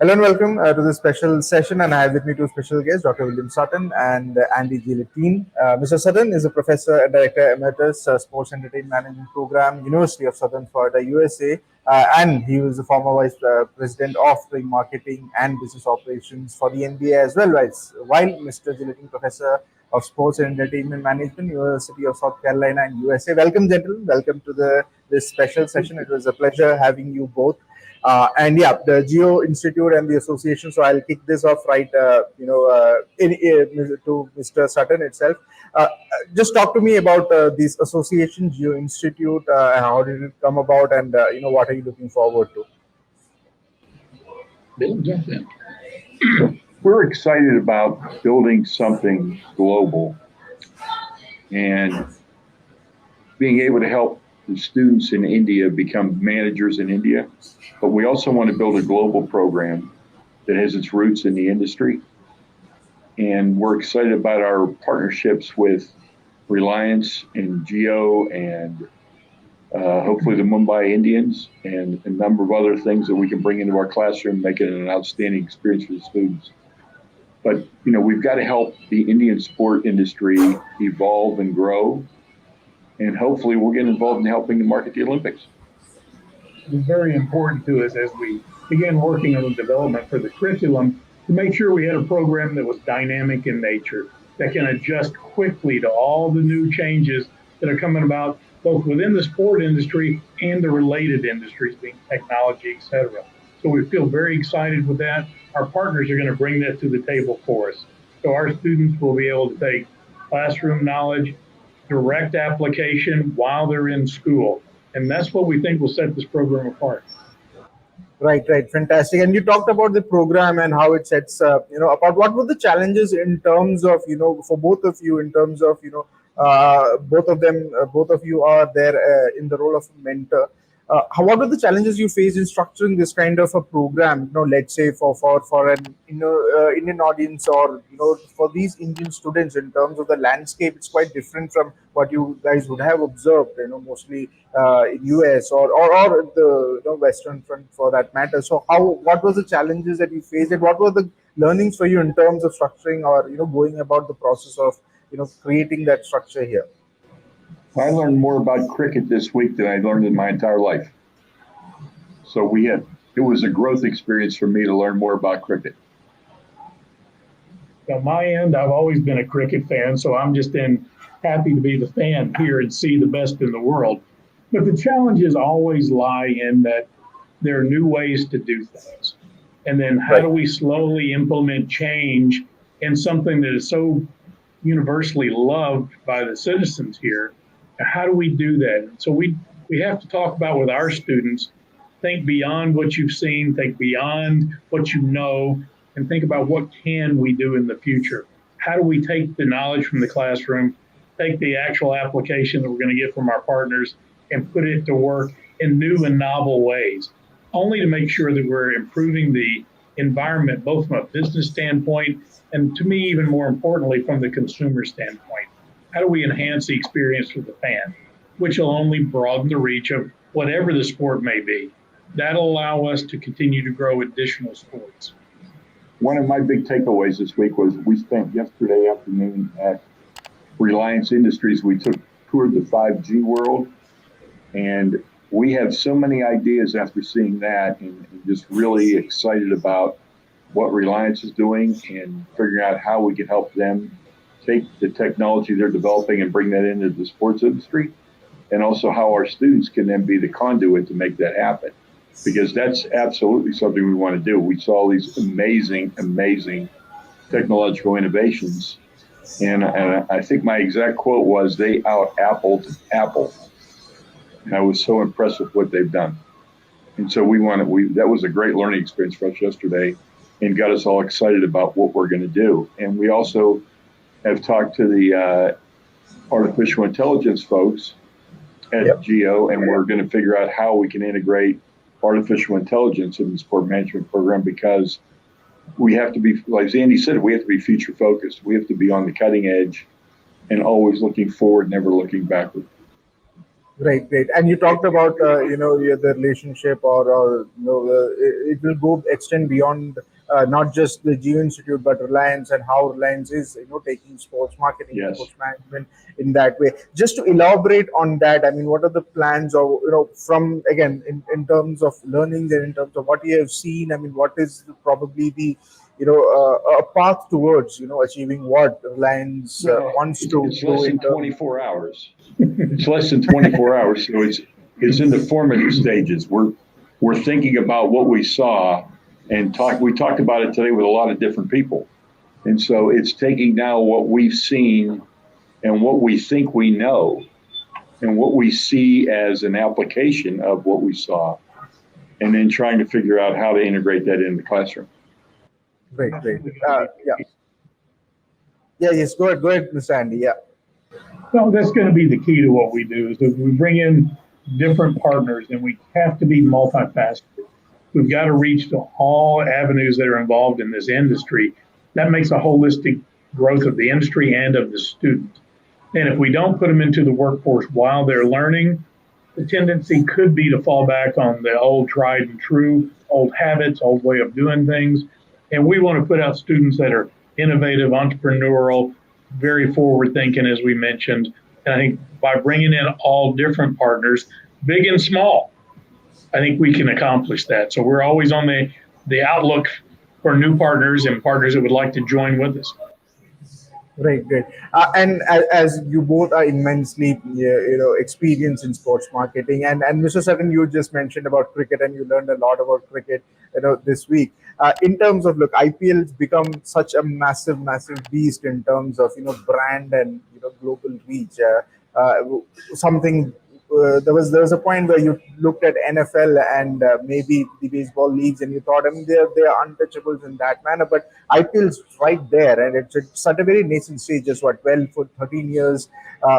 Hello and welcome to this special session, and I have with me two special guests, Dr. William Sutton and Andy Gillentine. Mr. Sutton is a professor and director emeritus, Sports Entertainment Management Program, University of Southern Florida, USA, and he was the former vice president of the marketing and business operations for the NBA as well. While Mr. Gillentine, professor of Sports and Entertainment Management, University of South Carolina and USA. Welcome, gentlemen. Welcome to this special session. It was a pleasure having you both. And yeah, the Geo Institute and the association. So I'll kick this off right, to Mr. Sutton itself. Just talk to me about this association, Geo Institute. How did it come about, and what are you looking forward to? We're excited about building something global and being able to help the students in India become managers in India. But we also want to build a global program that has its roots in the industry. And we're excited about our partnerships with Reliance and Geo and hopefully the Mumbai Indians and a number of other things that we can bring into our classroom, make it an outstanding experience for the students. But, we've got to help the Indian sport industry evolve and grow. And hopefully we'll get involved in helping to market the Olympics. It was very important to us as we began working on the development for the curriculum to make sure we had a program that was dynamic in nature, that can adjust quickly to all the new changes that are coming about both within the sport industry and the related industries, being technology, et cetera. So we feel very excited with that. Our partners are going to bring that to the table for us. So our students will be able to take classroom knowledge, direct application while they're in school. And that's what we think will set this program apart. Right, fantastic. And you talked about the program and how it sets, apart. What were the challenges in terms of, for both of you, in terms of, both of you are there in the role of a mentor. What were the challenges you faced in structuring this kind of a program? Let's say for an Indian audience, or for these Indian students, in terms of the landscape, it's quite different from what you guys would have observed. Mostly in US or the Western front for that matter. So what was the challenges that you faced, and what were the learnings for you in terms of structuring or going about the process of creating that structure here? I learned more about cricket this week than I learned in my entire life. So it was a growth experience for me to learn more about cricket. On my end, I've always been a cricket fan, so I'm just happy to be the fan here and see the best in the world. But the challenges always lie in that there are new ways to do things. And then how do we slowly implement change in something that is so universally loved by the citizens here? How do we do that? So we have to talk about with our students, think beyond what you've seen, think beyond what you know, and think about what can we do in the future. How do we take the knowledge from the classroom, take the actual application that we're going to get from our partners, and put it to work in new and novel ways, only to make sure that we're improving the environment, both from a business standpoint and, to me, even more importantly, from the consumer standpoint. How do we enhance the experience for the fan, which will only broaden the reach of whatever the sport may be? That'll allow us to continue to grow additional sports. One of my big takeaways this week was we spent yesterday afternoon at Reliance Industries. We toured the 5G world, and we have so many ideas after seeing that, and just really excited about what Reliance is doing and figuring out how we can help them take the technology they're developing and bring that into the sports industry, and also how our students can then be the conduit to make that happen, because that's absolutely something we want to do. We saw these amazing technological innovations, and I think my exact quote was, they out-Appled Apple. And I was so impressed with what they've done. And so that was a great learning experience for us yesterday, and got us all excited about what we're going to do. And we also have talked to the artificial intelligence folks at Geo, and we're going to figure out how we can integrate artificial intelligence in the sport management program, because we have to be, like Andy said, we have to be future focused. We have to be on the cutting edge and always looking forward, never looking backward. Right, great. And you talked about the relationship, or it will go extend beyond not just the Geo Institute but Reliance, and how Reliance is taking sports marketing and Yes. sports management in that way. Just to elaborate on that, I mean, what are the plans, or from again in terms of learning and in terms of what you have seen? I mean, what is probably the a path towards achieving what Reliance Well, wants to it's do less in than terms. 24 hours. It's less than 24 hours, so it's in the formative stages. We're thinking about what we saw and talk. We talked about it today with a lot of different people, and so it's taking now what we've seen and what we think we know and what we see as an application of what we saw, and then trying to figure out how to integrate that in the classroom. Great, great. Yeah, yeah, yes. Go ahead, Mr. Andy. Yeah, So that's going to be the key to what we do is that we bring in different partners and we have to be multifaceted. We've got to reach to all avenues that are involved in this industry. That makes a holistic growth of the industry and of the student. And if we don't put them into the workforce while they're learning, the tendency could be to fall back on the old tried and true, old habits, old way of doing things. And we want to put out students that are innovative, entrepreneurial, very forward thinking, as we mentioned. And I think by bringing in all different partners, big and small, I think we can accomplish that. So we're always on the outlook for new partners and partners that would like to join with us. right, great. And as you both are immensely, experienced in sports marketing, and Mr. Sutton, you just mentioned about cricket, and you learned a lot about cricket, this week. In terms of, look, IPL has become such a massive, massive beast in terms of brand and global reach. Something there was a point where you looked at NFL and maybe the baseball leagues, and you thought, I mean, they are untouchables in that manner. But IPL's right there, and it's at a very nascent stage, just what 12 for 13 years,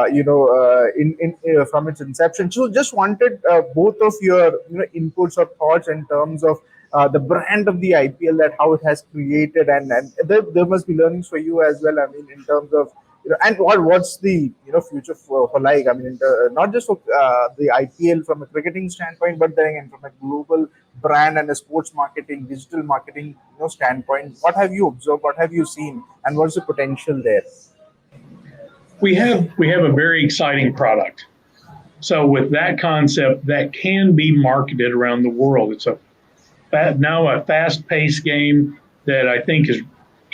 in from its inception. So, just wanted both of your inputs or thoughts in terms of. The brand of the IPL, that how it has created, and there must be learnings for you as well. I mean, in terms of and what's the future for like, I mean, not just for the IPL from a cricketing standpoint, but then again from a global brand and a sports marketing, digital marketing standpoint. What have you observed? What have you seen? And what's the potential there? We have a very exciting product. So with that concept, that can be marketed around the world. It's now a fast-paced game that I think is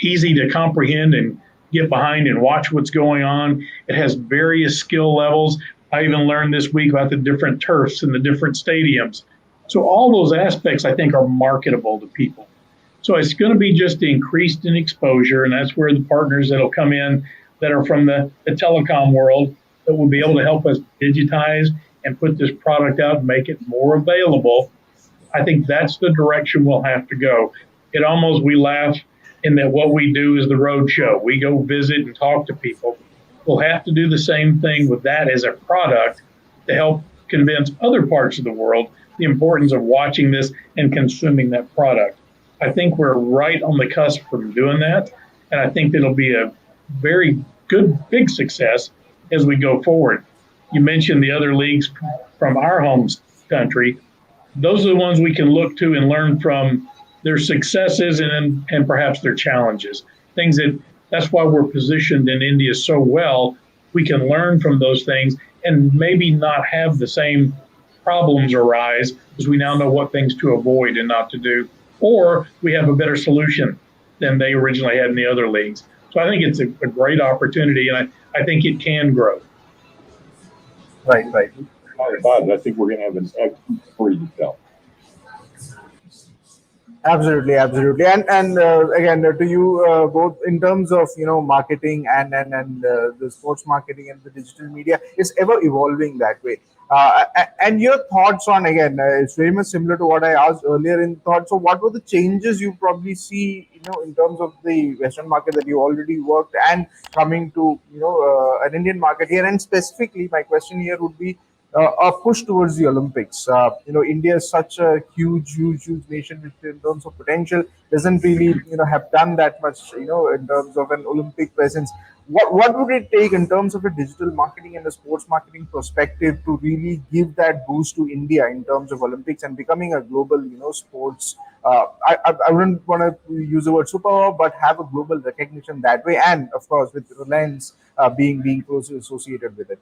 easy to comprehend and get behind and watch what's going on. It has various skill levels. I even learned this week about the different turfs and the different stadiums. So all those aspects I think are marketable to people. So it's going to be just increased in exposure, and that's where the partners that'll come in that are from the telecom world that will be able to help us digitize and put this product out and make it more available. I think that's the direction we'll have to go. We laugh in that what we do is the road show. We go visit and talk to people. We'll have to do the same thing with that as a product to help convince other parts of the world the importance of watching this and consuming that product. I think we're right on the cusp from doing that. And I think it'll be a very good, big success as we go forward. You mentioned the other leagues from our home country. Those are the ones we can look to and learn from their successes and perhaps their challenges. Things that's why we're positioned in India so well. We can learn from those things and maybe not have the same problems arise because we now know what things to avoid and not to do, or we have a better solution than they originally had in the other leagues. So I think it's a great opportunity, and I think it can grow. Right, right. About it, I think we're going to have an excellent story to tell. Absolutely, absolutely, and again, to you both, in terms of marketing and the sports marketing and the digital media, is ever evolving that way. And your thoughts on, again, it's very much similar to what I asked earlier in thoughts. So, what were the changes you probably see, in terms of the Western market that you already worked, and coming to an Indian market here? And specifically, my question here would be, a push towards the Olympics. India is such a huge nation which, in terms of potential, doesn't really have done that much. In terms of an Olympic presence, what would it take in terms of a digital marketing and a sports marketing perspective to really give that boost to India in terms of Olympics and becoming a global, sports. I wouldn't want to use the word superpower, but have a global recognition that way, and of course with Reliance being closely associated with it.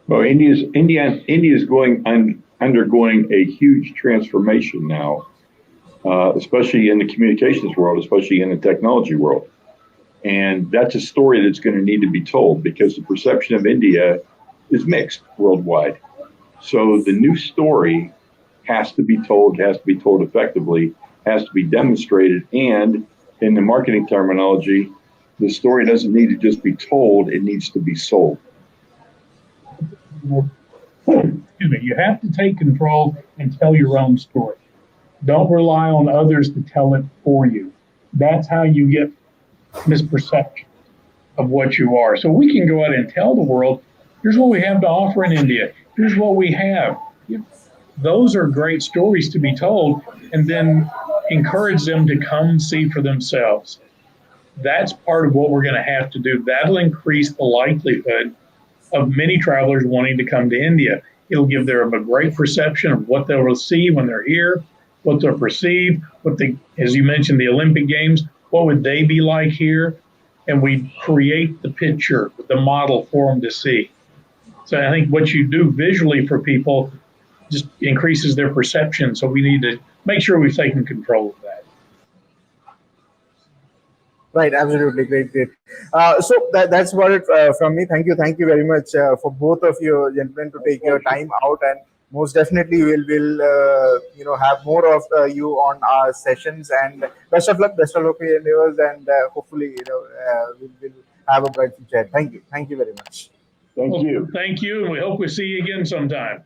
Well, India is undergoing a huge transformation now, especially in the communications world, especially in the technology world. And that's a story that's going to need to be told because the perception of India is mixed worldwide. So the new story has to be told, effectively, has to be demonstrated. And in the marketing terminology, the story doesn't need to just be told, it needs to be sold. Excuse me, you have to take control and tell your own story. Don't rely on others to tell it for you. That's how you get misperception of what you are. So we can go out and tell the world, here's what we have to offer in India. Here's what we have. Those are great stories to be told, and then encourage them to come see for themselves. That's part of what we're going to have to do. That'll increase the likelihood of many travelers wanting to come to India. It'll give them a great perception of what they'll see when they're here, what they'll perceive, as you mentioned, the Olympic Games, what would they be like here? And we create the picture, the model for them to see. So I think what you do visually for people just increases their perception. So we need to make sure we've taken control of that. Right, absolutely, great. So that's about it from me. Thank you very much for both of you gentlemen to take your time out, and most definitely we'll have more of you on our sessions. And best of luck for your endeavors, and hopefully we'll have a bright future. Thank you very much. Thank you. Thank you, and we hope we see you again sometime.